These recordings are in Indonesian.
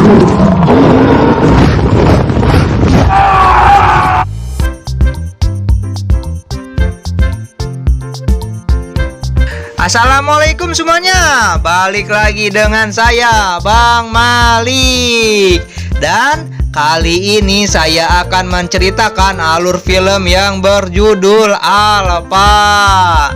Assalamualaikum semuanya, balik lagi dengan saya Bang Malik. Dan kali ini saya akan menceritakan alur film yang berjudul Alpha.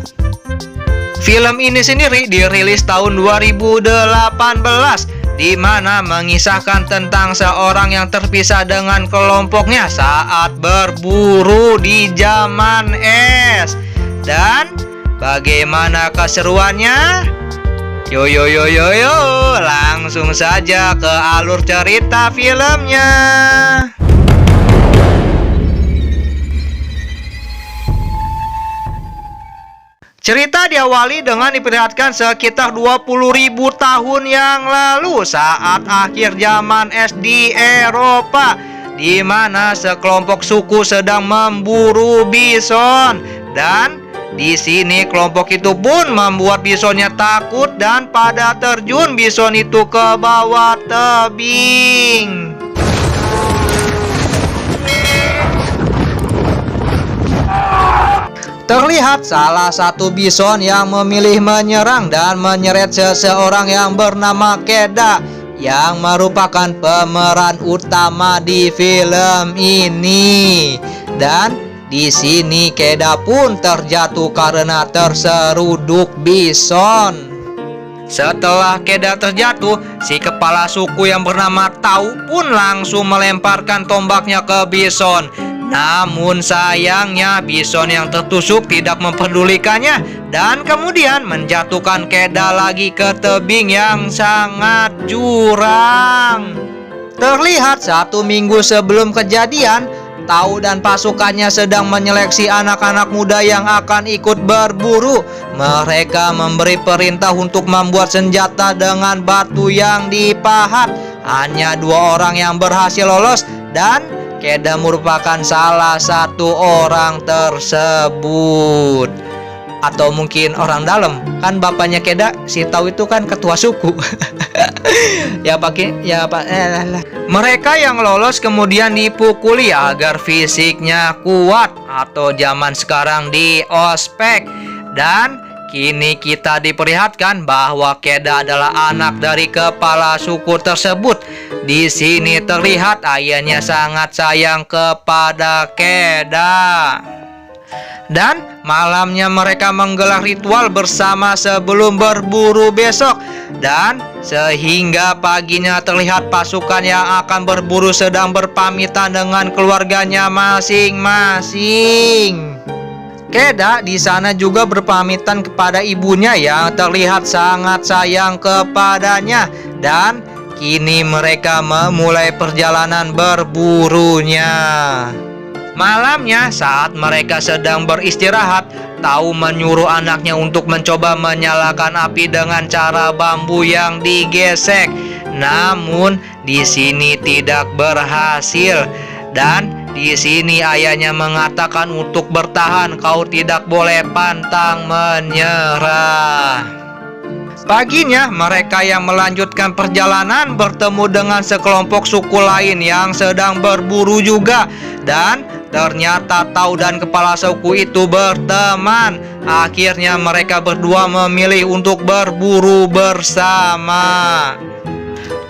Film ini sendiri dirilis tahun 2018, di mana mengisahkan tentang seorang yang terpisah dengan kelompoknya saat berburu di zaman es. Dan bagaimana keseruannya? Yo, langsung saja ke alur cerita filmnya. Cerita diawali dengan diperlihatkan sekitar 20.000 tahun yang lalu saat akhir zaman es di Eropa, di mana sekelompok suku sedang memburu bison. Dan di sini kelompok itu pun membuat bisonnya takut dan pada terjun bison itu ke bawah tebing. Terlihat salah satu bison yang memilih menyerang dan menyeret seseorang yang bernama Keda, yang merupakan pemeran utama di film ini. Dan di sini Keda pun terjatuh karena terseruduk bison. Setelah Keda terjatuh, si kepala suku yang bernama Tau pun langsung melemparkan tombaknya ke bison. Namun sayangnya bison yang tertusuk tidak memperdulikannya dan kemudian menjatuhkan Keda lagi ke tebing yang sangat jurang. Terlihat 1 minggu sebelum kejadian, Tau dan pasukannya sedang menyeleksi anak-anak muda yang akan ikut berburu. Mereka memberi perintah untuk membuat senjata dengan batu yang dipahat. Hanya 2 orang yang berhasil lolos dan Keda merupakan salah satu orang tersebut. Atau mungkin orang dalam. Kan bapaknya Keda, si Tau itu kan ketua suku. Mereka yang lolos kemudian dipukuli agar fisiknya kuat, atau zaman sekarang di ospek. Dan kini kita diperlihatkan bahwa Keda adalah anak dari kepala suku tersebut. Di sini terlihat ayahnya sangat sayang kepada Keda. Dan malamnya mereka menggelar ritual bersama sebelum berburu besok. Dan sehingga paginya terlihat pasukan yang akan berburu sedang berpamitan dengan keluarganya masing-masing. Keda di sana juga berpamitan kepada ibunya yang terlihat sangat sayang kepadanya. Dan kini mereka memulai perjalanan berburunya. Malamnya saat mereka sedang beristirahat, Tau menyuruh anaknya untuk mencoba menyalakan api dengan cara bambu yang digesek. Namun di sini tidak berhasil. Dan di sini ayahnya mengatakan untuk bertahan, kau tidak boleh pantang menyerah. Paginya mereka yang melanjutkan perjalanan bertemu dengan sekelompok suku lain yang sedang berburu juga. Dan ternyata Tau dan kepala suku itu berteman. Akhirnya mereka berdua memilih untuk berburu bersama.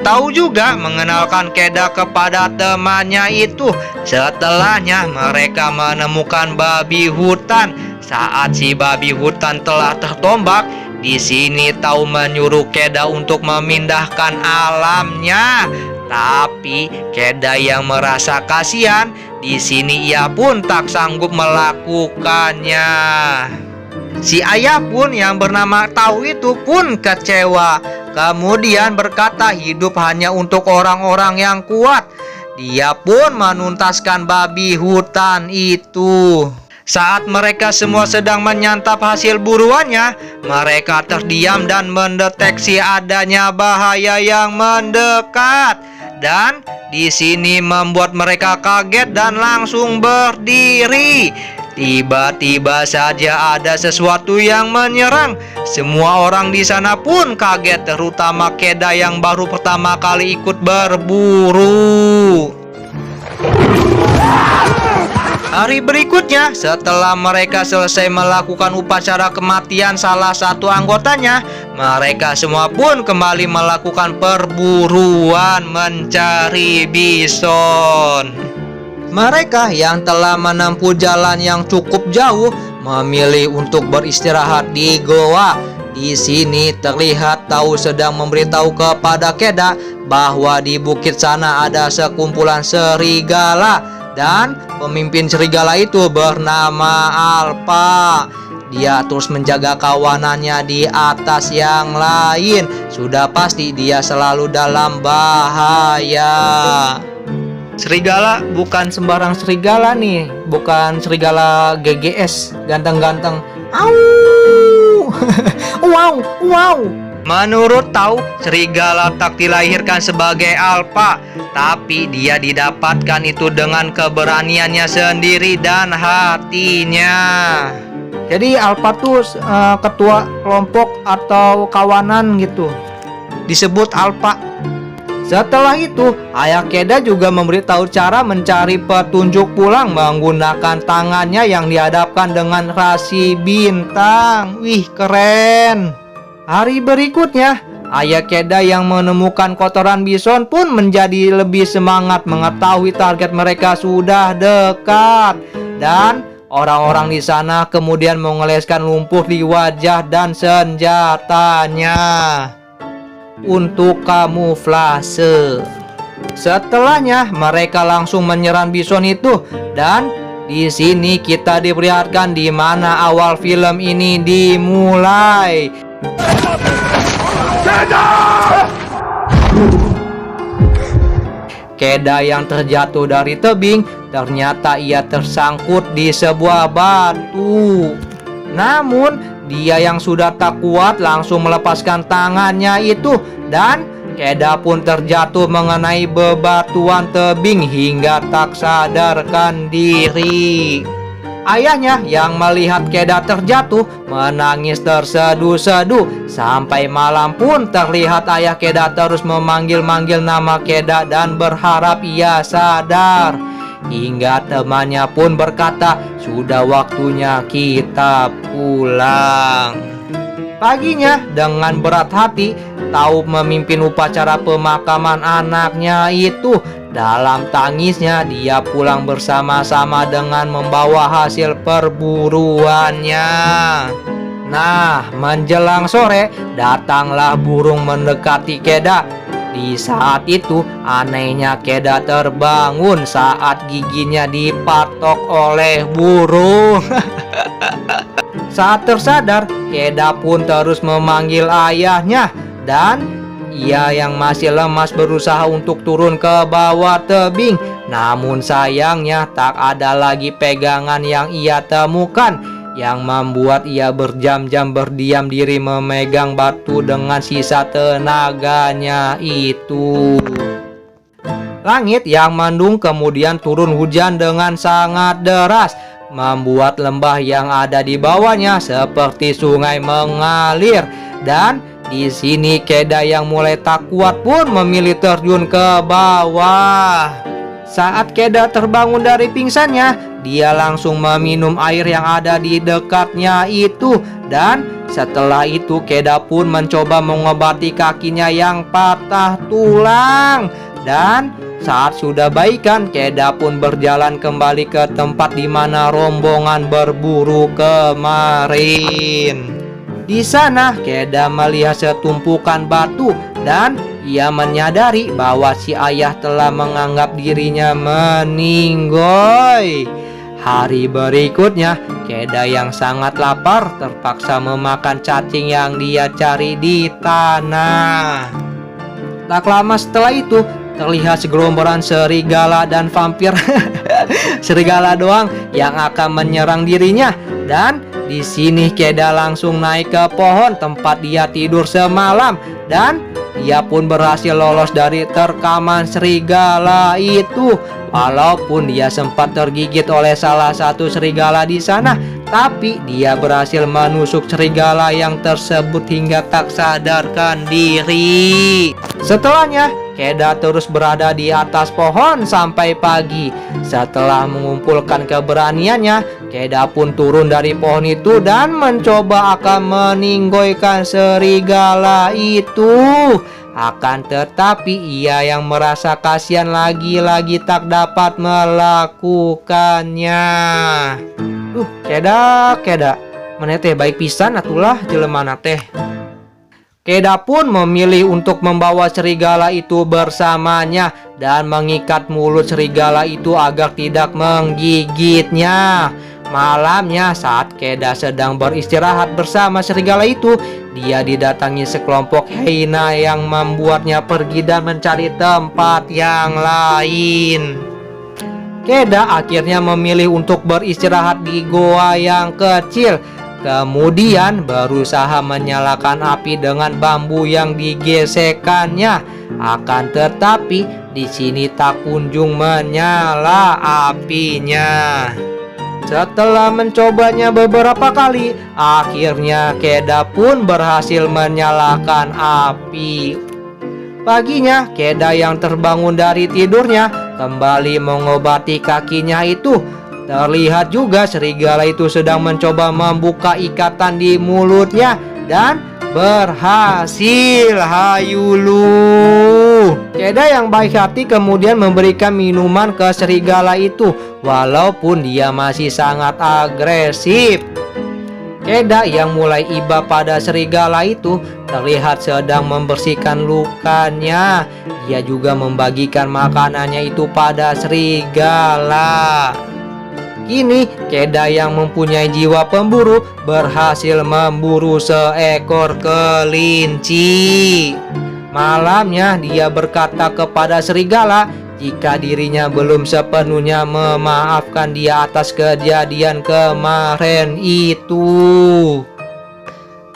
Tau juga mengenalkan Keda kepada temannya itu. Setelahnya mereka menemukan babi hutan. Saat si babi hutan telah tertombak, di sini Tau menyuruh Keda untuk memindahkan alamnya. Tapi Keda yang merasa kasihan, di sini ia pun tak sanggup melakukannya. Si ayah pun yang bernama Tau itu pun kecewa. Kemudian berkata hidup hanya untuk orang-orang yang kuat. Dia pun menuntaskan babi hutan itu. Saat mereka semua sedang menyantap hasil buruannya, mereka terdiam dan mendeteksi adanya bahaya yang mendekat. Dan di sini membuat mereka kaget dan langsung berdiri. Tiba-tiba saja ada sesuatu yang menyerang. Semua orang di sana pun kaget, terutama Keda yang baru pertama kali ikut berburu. Hari berikutnya, setelah mereka selesai melakukan upacara kematian salah satu anggotanya, mereka semua pun kembali melakukan perburuan mencari bison. Mereka yang telah menempuh jalan yang cukup jauh memilih untuk beristirahat di goa. Di sini terlihat Tau sedang memberitahu kepada Keda bahwa di bukit sana ada sekumpulan serigala dan pemimpin serigala itu bernama Alpha. Dia terus menjaga kawanannya di atas yang lain. Sudah pasti dia selalu dalam bahaya. Serigala bukan sembarang serigala nih, bukan serigala GGS ganteng-ganteng. Au! Wow, wow. Menurut Tau, serigala tak dilahirkan sebagai alfa, tapi dia didapatkan itu dengan keberaniannya sendiri dan hatinya. Jadi alfa tuh ketua kelompok atau kawanan gitu, disebut alfa. Setelah itu, ayah Keda juga memberitahu cara mencari petunjuk pulang menggunakan tangannya yang dihadapkan dengan rasi bintang. Wih, keren. Hari berikutnya, ayah Keda yang menemukan kotoran bison pun menjadi lebih semangat mengetahui target mereka sudah dekat. Dan orang-orang di sana kemudian mengoleskan lumpur di wajah dan senjatanya untuk kamuflase. Setelahnya mereka langsung menyerang bison itu, dan di sini kita diperlihatkan di mana awal film ini dimulai. Keda yang terjatuh dari tebing, ternyata ia tersangkut di sebuah batu. Namun dia yang sudah tak kuat langsung melepaskan tangannya itu, dan Keda pun terjatuh mengenai bebatuan tebing hingga tak sadarkan diri. Ayahnya yang melihat Keda terjatuh menangis terseduh-seduh. Sampai malam pun terlihat ayah Keda terus memanggil-manggil nama Keda dan berharap ia sadar. Hingga temannya pun berkata, sudah waktunya kita pulang. Paginya dengan berat hati, Tau memimpin upacara pemakaman anaknya itu. Dalam tangisnya dia pulang bersama-sama dengan membawa hasil perburuannya. Nah, menjelang sore datanglah burung mendekati Keda. Di saat itu anehnya Keda terbangun saat giginya dipatok oleh burung. Saat tersadar, Keda pun terus memanggil ayahnya, dan ia yang masih lemas berusaha untuk turun ke bawah tebing. Namun sayangnya tak ada lagi pegangan yang ia temukan, yang membuat ia berjam-jam berdiam diri memegang batu dengan sisa tenaganya itu. Langit yang mendung kemudian turun hujan dengan sangat deras, membuat lembah yang ada di bawahnya seperti sungai mengalir. Dan di sini Keda yang mulai tak kuat pun memilih terjun ke bawah. Saat Keda terbangun dari pingsannya, dia langsung meminum air yang ada di dekatnya itu. Dan setelah itu Keda pun mencoba mengobati kakinya yang patah tulang. Dan saat sudah baikan, Keda pun berjalan kembali ke tempat di mana rombongan berburu kemarin. Di sana Keda melihat setumpukan batu, dan ia menyadari bahwa si ayah telah menganggap dirinya meninggoy. Hari berikutnya, Keda yang sangat lapar terpaksa memakan cacing yang dia cari di tanah. Tak lama setelah itu, terlihat segerombolan serigala dan vampir. Serigala doang yang akan menyerang dirinya. Dan di sini Keda langsung naik ke pohon tempat dia tidur semalam dan dia pun berhasil lolos dari terkaman serigala itu. Walaupun dia sempat tergigit oleh salah satu serigala di sana, tapi dia berhasil menusuk serigala yang tersebut hingga tak sadarkan diri. Setelahnya, Keda terus berada di atas pohon sampai pagi. Setelah mengumpulkan keberaniannya, Keda pun turun dari pohon itu dan mencoba akan meninggoykan serigala itu. Akan tetapi ia yang merasa kasihan lagi-lagi tak dapat melakukannya. Keda meneteh baik pisan atulah jelemana teh. Keda pun memilih untuk membawa serigala itu bersamanya dan mengikat mulut serigala itu agar tidak menggigitnya. Malamnya saat Keda sedang beristirahat bersama serigala itu, dia didatangi sekelompok hyena yang membuatnya pergi dan mencari tempat yang lain. Keda akhirnya memilih untuk beristirahat di goa yang kecil. Kemudian berusaha menyalakan api dengan bambu yang digesekannya. Akan tetapi di sini tak kunjung menyala apinya. Setelah mencobanya beberapa kali, akhirnya Keda pun berhasil menyalakan api. Paginya, Keda yang terbangun dari tidurnya kembali mengobati kakinya itu. Terlihat juga serigala itu sedang mencoba membuka ikatan di mulutnya dan berhasil. Hayulu. Keda yang baik hati kemudian memberikan minuman ke serigala itu, walaupun dia masih sangat agresif. Keda yang mulai iba pada serigala itu terlihat sedang membersihkan lukanya. Dia juga membagikan makanannya itu pada serigala. Kini Keda yang mempunyai jiwa pemburu berhasil memburu seekor kelinci. Malamnya dia berkata kepada serigala jika dirinya belum sepenuhnya memaafkan dia atas kejadian kemarin itu.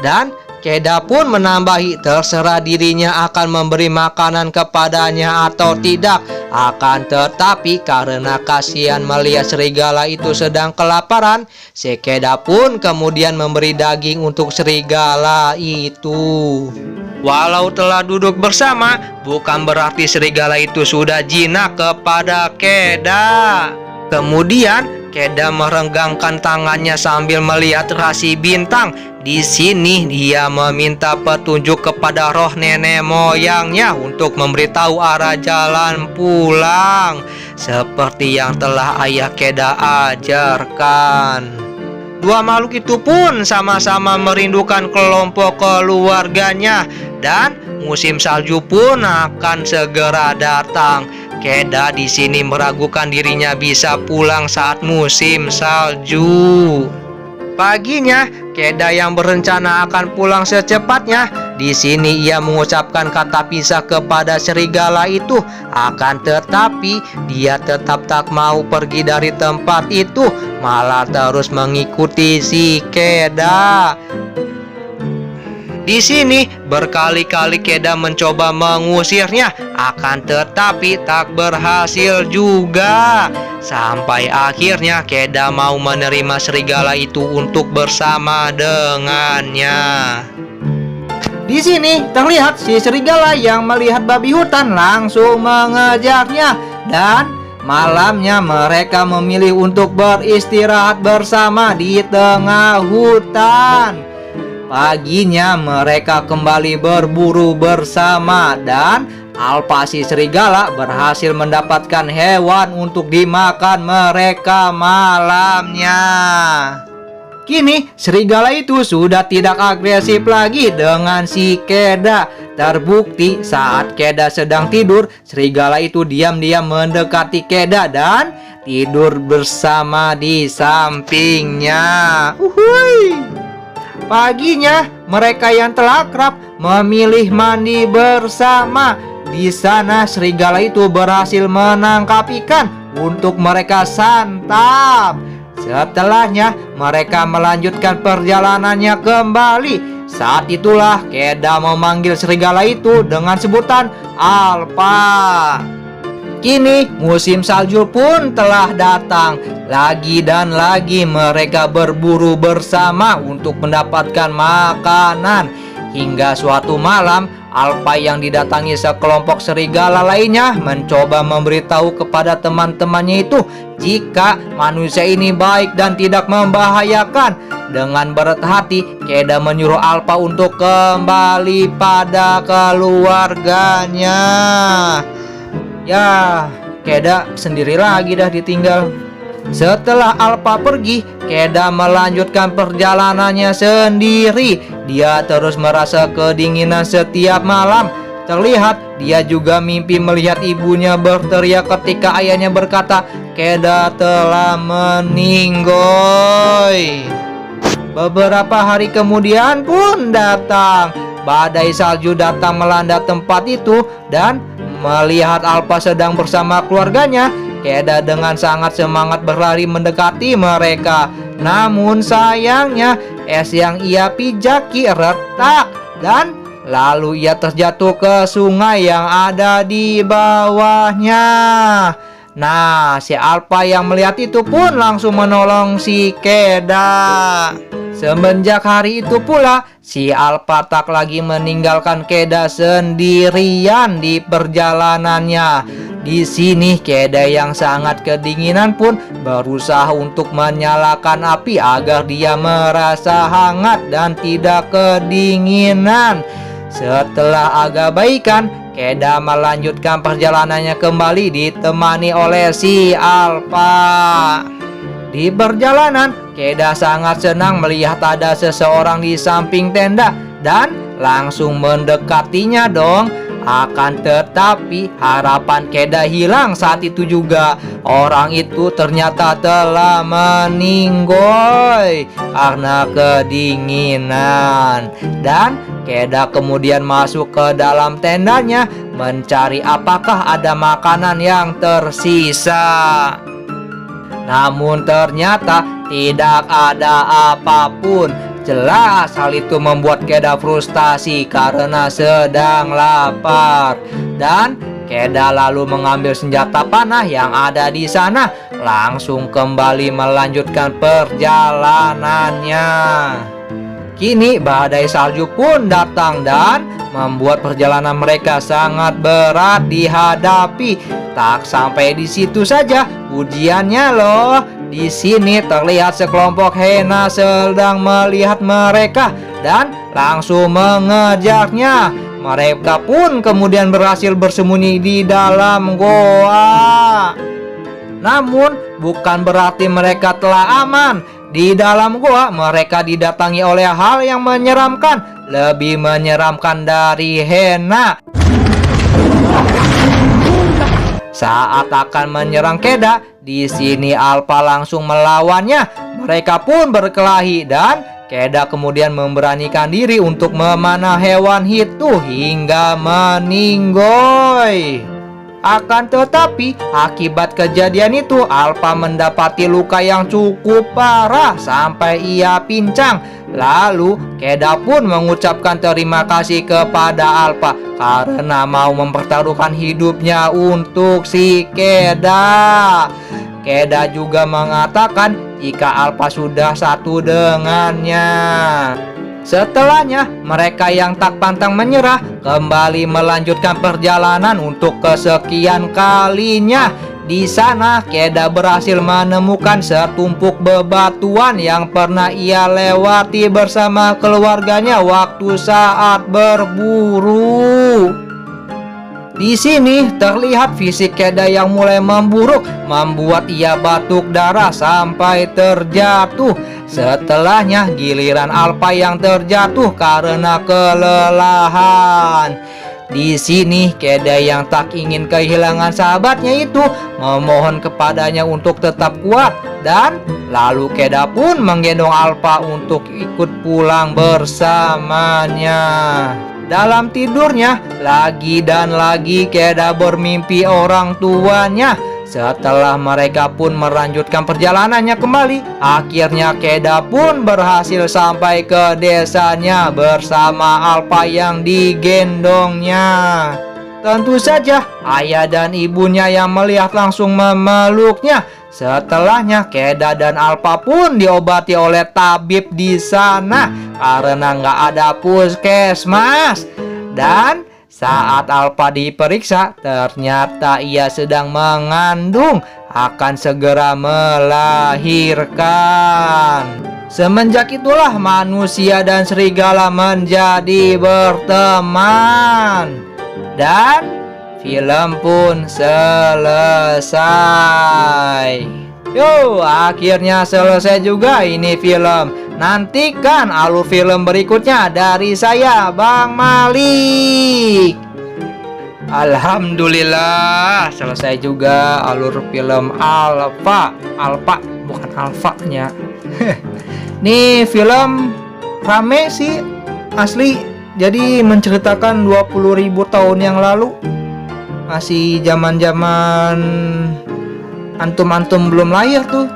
Dan Keda pun menambahi terserah dirinya akan memberi makanan kepadanya atau tidak. Akan tetapi karena kasihan melihat serigala itu sedang kelaparan, si Keda pun kemudian memberi daging untuk serigala itu. Walau telah duduk bersama, bukan berarti serigala itu sudah jinak kepada Keda. Kemudian Keda merenggangkan tangannya sambil melihat rasi bintang. Di sini dia meminta petunjuk kepada roh nenek moyangnya untuk memberitahu arah jalan pulang, seperti yang telah ayah Keda ajarkan. Dua makhluk itu pun sama-sama merindukan kelompok keluarganya dan musim salju pun akan segera datang. Keda di sini meragukan dirinya bisa pulang saat musim salju. Paginya, Keda yang berencana akan pulang secepatnya. Di sini ia mengucapkan kata pisah kepada serigala itu. Akan tetapi, dia tetap tak mau pergi dari tempat itu, malah terus mengikuti si Keda. Di sini berkali-kali Keda mencoba mengusirnya, akan tetapi tak berhasil juga. Sampai akhirnya Keda mau menerima serigala itu untuk bersama dengannya. Di sini terlihat si serigala yang melihat babi hutan langsung mengejarnya, dan malamnya mereka memilih untuk beristirahat bersama di tengah hutan. Paginya mereka kembali berburu bersama dan alpa si serigala berhasil mendapatkan hewan untuk dimakan mereka malamnya. Kini serigala itu sudah tidak agresif lagi dengan si Keda. Terbukti saat Keda sedang tidur, serigala itu diam-diam mendekati Keda dan tidur bersama di sampingnya. Paginya mereka yang telah akrab memilih mandi bersama. Di sana serigala itu berhasil menangkap ikan untuk mereka santap. Setelahnya mereka melanjutkan perjalanannya kembali. Saat itulah Keda memanggil serigala itu dengan sebutan Alpha. Kini musim salju pun telah datang. Lagi dan lagi mereka berburu bersama untuk mendapatkan makanan. Hingga suatu malam, Alpha yang didatangi sekelompok serigala lainnya mencoba memberitahu kepada teman-temannya itu jika manusia ini baik dan tidak membahayakan. Dengan berat hati, Keda menyuruh Alpha untuk kembali pada keluarganya. Ya, Keda sendiri lagi dah ditinggal. Setelah Alpha pergi, Keda melanjutkan perjalanannya sendiri. Dia terus merasa kedinginan setiap malam. Terlihat dia juga mimpi melihat ibunya berteriak ketika ayahnya berkata, "Keda telah meninggoy." Beberapa hari kemudian pun datang. Badai salju datang melanda tempat itu dan melihat Alpha sedang bersama keluarganya, Keda dengan sangat semangat berlari mendekati mereka. Namun sayangnya es yang ia pijaki retak dan lalu ia terjatuh ke sungai yang ada di bawahnya. Nah, si Alpha yang melihat itu pun langsung menolong si Keda. Semenjak hari itu pula, si Alpha tak lagi meninggalkan Keda sendirian di perjalanannya. Di sini Keda yang sangat kedinginan pun berusaha untuk menyalakan api agar dia merasa hangat dan tidak kedinginan. Setelah agak baikan, Keda melanjutkan perjalanannya kembali ditemani oleh si Alpha. Di perjalanan, Keda sangat senang melihat ada seseorang di samping tenda dan langsung mendekatinya dong. Akan tetapi harapan Keda hilang saat itu juga. Orang itu ternyata telah meninggoy karena kedinginan. Dan Keda kemudian masuk ke dalam tendanya mencari apakah ada makanan yang tersisa. Namun ternyata tidak ada apapun. Jelas hal itu membuat Keda frustasi karena sedang lapar. Dan Keda lalu mengambil senjata panah yang ada di sana, langsung kembali melanjutkan perjalanannya. Kini badai salju pun datang dan membuat perjalanan mereka sangat berat dihadapi. Tak sampai di situ saja ujiannya loh. Di sini terlihat sekelompok hiena sedang melihat mereka dan langsung mengejarnya. Mereka pun kemudian berhasil bersembunyi di dalam goa. Namun bukan berarti mereka telah aman. Di dalam goa mereka didatangi oleh hal yang menyeramkan, lebih menyeramkan dari hiena. Saat akan menyerang Keda, di sini Alpha langsung melawannya. Mereka pun berkelahi dan Keda kemudian memberanikan diri untuk memanah hewan itu hingga meninggoy. Akan tetapi akibat kejadian itu Alpha mendapati luka yang cukup parah sampai ia pincang. Lalu Keda pun mengucapkan terima kasih kepada Alpha karena mau mempertaruhkan hidupnya untuk si Keda. Keda juga mengatakan jika Alpha sudah satu dengannya. Setelahnya, mereka yang tak pantang menyerah kembali melanjutkan perjalanan untuk kesekian kalinya. Di sana, Keda berhasil menemukan setumpuk bebatuan yang pernah ia lewati bersama keluarganya waktu saat berburu. Di sini terlihat fisik Keda yang mulai memburuk, membuat ia batuk darah sampai terjatuh. Setelahnya giliran Alpha yang terjatuh karena kelelahan. Di sini Keda yang tak ingin kehilangan sahabatnya itu memohon kepadanya untuk tetap kuat dan lalu Keda pun menggendong Alpha untuk ikut pulang bersamanya. Dalam tidurnya, lagi dan lagi Keda bermimpi orang tuanya. Setelah mereka pun melanjutkan perjalanannya kembali, akhirnya Keda pun berhasil sampai ke desanya bersama Alpa yang digendongnya. Tentu saja ayah dan ibunya yang melihat langsung memeluknya. Setelahnya Keda dan Alpa pun diobati oleh tabib di sana karena nggak ada puskesmas. Dan saat Alpa diperiksa, ternyata ia sedang mengandung, akan segera melahirkan. Semenjak itulah manusia dan serigala menjadi berteman. Dan film pun selesai. Yo, akhirnya selesai juga ini film. Nantikan alur film berikutnya dari saya, Bang Malik. Alhamdulillah, selesai juga alur film Alfa. Alfa, bukan Alfanya. Nih film rame sih, asli. Jadi menceritakan 20.000 tahun yang lalu. Masih zaman-zaman antum-antum belum lahir tuh.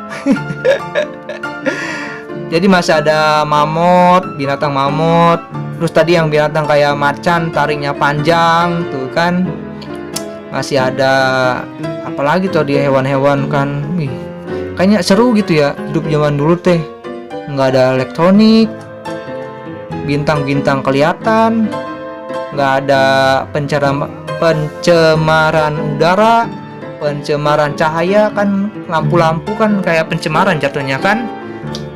Jadi masih ada mamut, binatang mamut. Terus tadi yang binatang kayak macan, taringnya panjang tuh kan. Masih ada apalagi tuh di hewan-hewan kan. Wih, kayaknya seru gitu ya hidup zaman dulu teh. Nggak ada elektronik, bintang-bintang kelihatan, nggak ada pencemaran udara, pencemaran cahaya kan, lampu-lampu kan kayak pencemaran jatuhnya kan.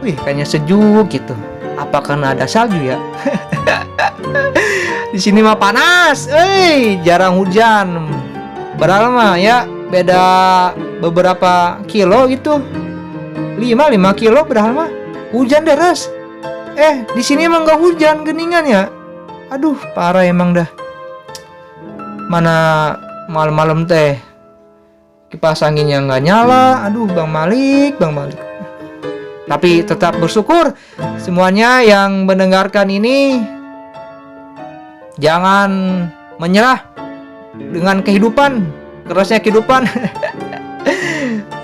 Wih, kayaknya sejuk gitu. Apa karena ada salju ya? Di sini mah panas, jarang hujan. Padahal mah ya beda beberapa kilo gitu. 5 kilo padahal mah hujan deras. Di sini emang gak hujan, geningan ya. Aduh, parah emang dah. Mana malam-malam teh kipas anginnya nggak nyala. Aduh, Bang Malik. Tapi tetap bersyukur semuanya yang mendengarkan ini. Jangan menyerah dengan kehidupan, kerasnya kehidupan.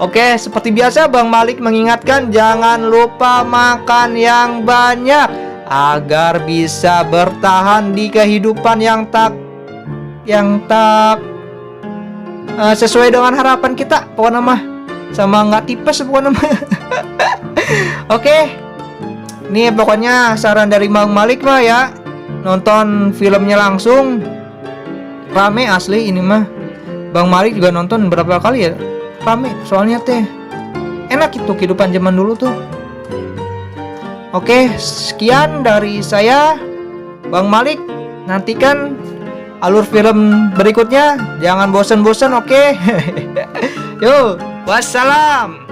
Oke, seperti biasa Bang Malik mengingatkan jangan lupa makan yang banyak agar bisa bertahan di kehidupan yang tak sesuai dengan harapan kita. Pokoknya mah sama nggak tipes pokoknya mah. Oke, ini pokoknya saran dari Bang Malik mah ya, nonton filmnya langsung, rame asli ini mah. Bang Malik juga nonton berapa kali ya. Rame, soalnya teh enak itu kehidupan zaman dulu tuh. Oke, sekian dari saya, Bang Malik. Nantikan alur film berikutnya. Jangan bosan-bosan, oke? Yo, wassalam.